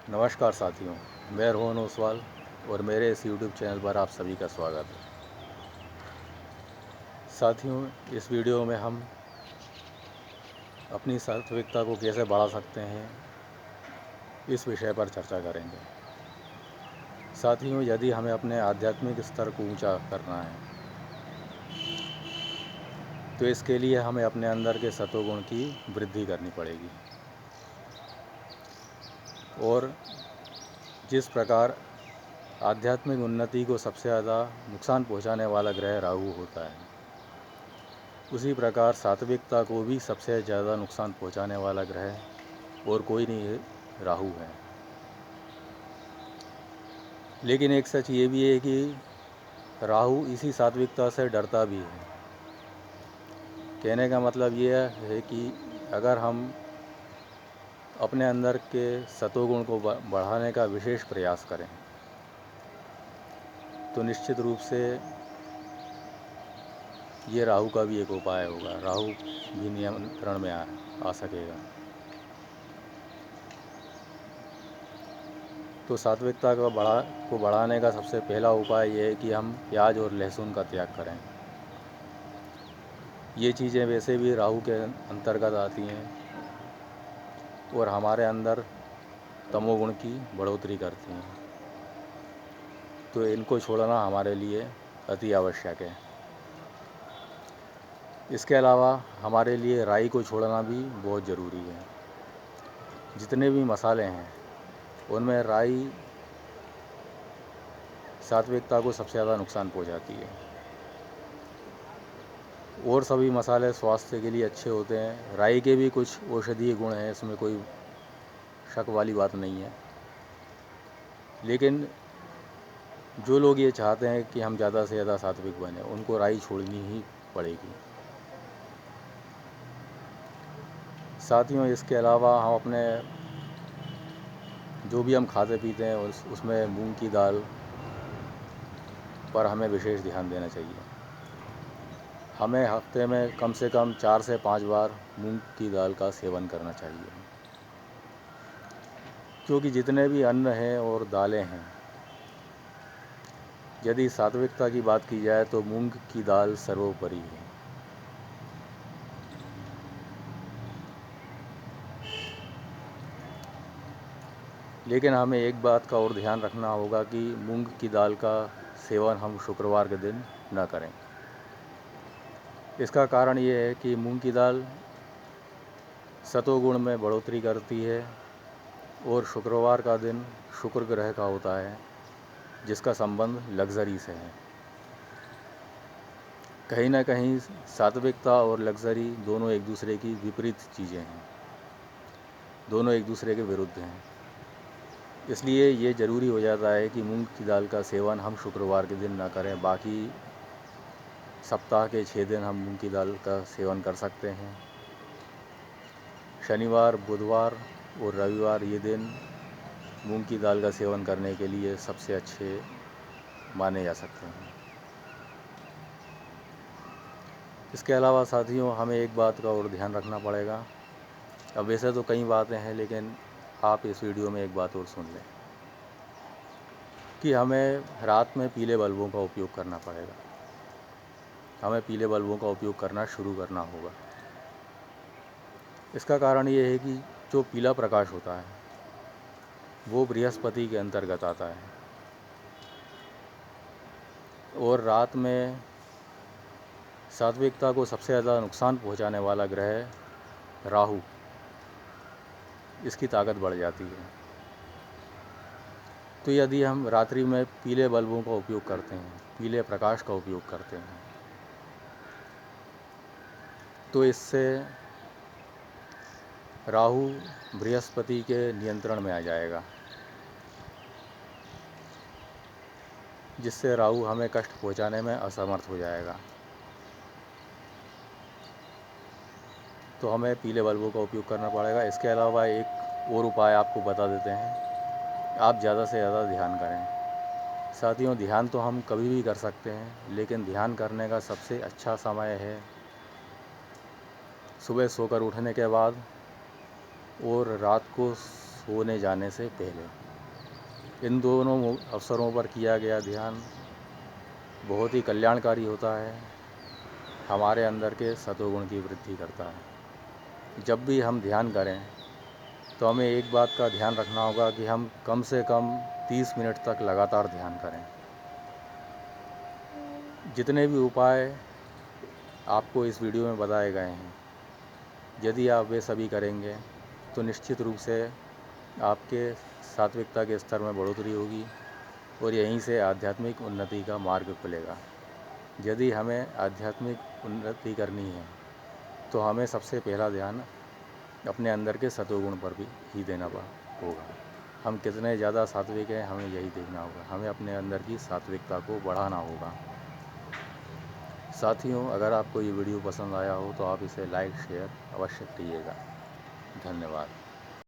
नमस्कार साथियों, मैं रोहन ओसवाल और मेरे इस यूट्यूब चैनल पर आप सभी का स्वागत है। साथियों, इस वीडियो में हम अपनी सात्विकता को कैसे बढ़ा सकते हैं, इस विषय पर चर्चा करेंगे। साथियों, यदि हमें अपने आध्यात्मिक स्तर को ऊंचा करना है तो इसके लिए हमें अपने अंदर के सत्वगुण की वृद्धि करनी पड़ेगी। और जिस प्रकार आध्यात्मिक उन्नति को सबसे ज़्यादा नुकसान पहुंचाने वाला ग्रह राहु होता है, उसी प्रकार सात्विकता को भी सबसे ज़्यादा नुकसान पहुंचाने वाला ग्रह और कोई नहीं है, राहु है। लेकिन एक सच ये भी है कि राहु इसी सात्विकता से डरता भी है। कहने का मतलब ये है कि अगर हम अपने अंदर के सत्वगुण को बढ़ाने का विशेष प्रयास करें तो निश्चित रूप से ये राहु का भी एक उपाय होगा, राहु भी नियंत्रण में आ सकेगा। तो सात्विकता को बढ़ाने का सबसे पहला उपाय ये है कि हम प्याज और लहसुन का त्याग करें। ये चीज़ें वैसे भी राहु के अंतर्गत आती हैं और हमारे अंदर तमोगुण की बढ़ोतरी करती हैं, तो इनको छोड़ना हमारे लिए अति आवश्यक है। इसके अलावा हमारे लिए राई को छोड़ना भी बहुत ज़रूरी है। जितने भी मसाले हैं उनमें राई सात्विकता को सबसे ज़्यादा नुकसान पहुंचाती है। और सभी मसाले स्वास्थ्य के लिए अच्छे होते हैं, राई के भी कुछ औषधीय गुण हैं, इसमें कोई शक वाली बात नहीं है। लेकिन जो लोग ये चाहते हैं कि हम ज़्यादा से ज़्यादा सात्विक बने, उनको राई छोड़नी ही पड़ेगी। साथियों, इसके अलावा हम अपने जो भी हम खाते पीते हैं उसमें मूंग की दाल पर हमें विशेष ध्यान देना चाहिए। हमें हफ्ते में कम से कम 4 से 5 बार मूंग की दाल का सेवन करना चाहिए, क्योंकि जितने भी अन्न हैं और दालें हैं, यदि सात्विकता की बात की जाए तो मूंग की दाल सर्वोपरि है। लेकिन हमें एक बात का और ध्यान रखना होगा कि मूंग की दाल का सेवन हम शुक्रवार के दिन न करें। इसका कारण ये है कि मूंग की दाल सतोगुण में बढ़ोतरी करती है और शुक्रवार का दिन शुक्र ग्रह का होता है, जिसका संबंध लग्जरी से है। कहीं ना कहीं सात्विकता और लग्जरी दोनों एक दूसरे की विपरीत चीज़ें हैं, दोनों एक दूसरे के विरुद्ध हैं। इसलिए ये ज़रूरी हो जाता है कि मूंग की दाल का सेवन हम शुक्रवार के दिन ना करें। बाकी सप्ताह के 6 दिन हम मूंग की दाल का सेवन कर सकते हैं। शनिवार, बुधवार और रविवार ये दिन मूंग की दाल का सेवन करने के लिए सबसे अच्छे माने जा सकते हैं। इसके अलावा साथियों, हमें एक बात का और ध्यान रखना पड़ेगा। अब वैसे तो कई बातें हैं, लेकिन आप इस वीडियो में एक बात और सुन लें कि हमें रात में पीले बल्बों का उपयोग करना पड़ेगा। हमें पीले बल्बों का उपयोग करना शुरू करना होगा। इसका कारण ये है कि जो पीला प्रकाश होता है वो बृहस्पति के अंतर्गत आता है, और रात में सात्विकता को सबसे ज़्यादा नुकसान पहुंचाने वाला ग्रह राहु, इसकी ताकत बढ़ जाती है। तो यदि हम रात्रि में पीले बल्बों का उपयोग करते हैं, पीले प्रकाश का उपयोग करते हैं, तो इससे राहु बृहस्पति के नियंत्रण में आ जाएगा, जिससे राहु हमें कष्ट पहुंचाने में असमर्थ हो जाएगा। तो हमें पीले बल्बों का उपयोग करना पड़ेगा। इसके अलावा एक और उपाय आपको बता देते हैं, आप ज़्यादा से ज़्यादा ध्यान करें। साथियों, ध्यान तो हम कभी भी कर सकते हैं, लेकिन ध्यान करने का सबसे अच्छा समय है सुबह सोकर उठने के बाद और रात को सोने जाने से पहले। इन दोनों अवसरों पर किया गया ध्यान बहुत ही कल्याणकारी होता है, हमारे अंदर के सतोगुण की वृद्धि करता है। जब भी हम ध्यान करें तो हमें एक बात का ध्यान रखना होगा कि हम कम से कम 30 मिनट तक लगातार ध्यान करें। जितने भी उपाय आपको इस वीडियो में बताए गए हैं, यदि आप वे सभी करेंगे तो निश्चित रूप से आपके सात्विकता के स्तर में बढ़ोतरी होगी और यहीं से आध्यात्मिक उन्नति का मार्ग खुलेगा। यदि हमें आध्यात्मिक उन्नति करनी है तो हमें सबसे पहला ध्यान अपने अंदर के सतोगुण पर भी ही देना होगा। हम कितने ज़्यादा सात्विक हैं, हमें यही देखना होगा। हमें अपने अंदर की सात्विकता को बढ़ाना होगा। साथियों, अगर आपको ये वीडियो पसंद आया हो तो आप इसे लाइक शेयर अवश्य कीजिएगा। धन्यवाद।